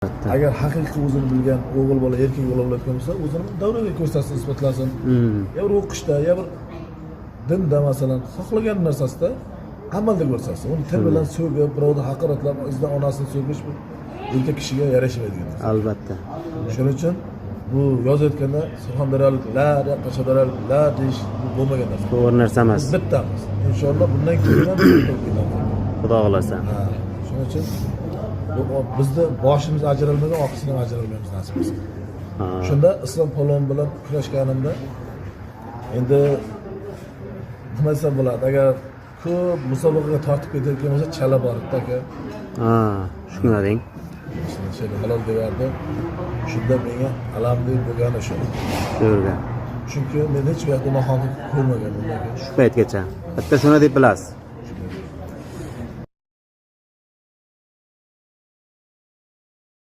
albatta. Agar haqiqiy o'zini bilgan o'g'il bola erkak yo'l olayotgan bo'lsa, o'zini davraga ko'rsatsin, isbotlasin. Ya bir o'qishda, ya bir dinda masalan xohlagan narsasida amalda ko'rsatsin. Uni til bilan so'gib, birovni haqoratlab, o'zidan onasini so'kish bu erkak kishiga yarashmaydigan narsa. Albatta. Shuning uchun bu yozayotganda surxondaryoliklar, qashqadaryoliklar deyish bo'lmagan narsa. To'g'ri narsa emas. Bittamiz. Inshaalloh bundan keyin ham Xudo xolasa. Shuning uchun bizni boshimiz ajralmagan, oqisidan ajralmaymiz nasib bo'lsa. Shunda Islom Polvon bilan kurashganimda endi nima desam bo'ladi, agar ko'p musobaqaga tortib ketayotgan bo'lsa chala bor aka. Shunday deng. Shuni halol degandim. Shunda menga alamli bo'lgani shu. To'g'ri. Chunki men hech vaqt nohaqlik ko'rmaganman. Shu paytgacha. Bitta shuni deb bilasiz.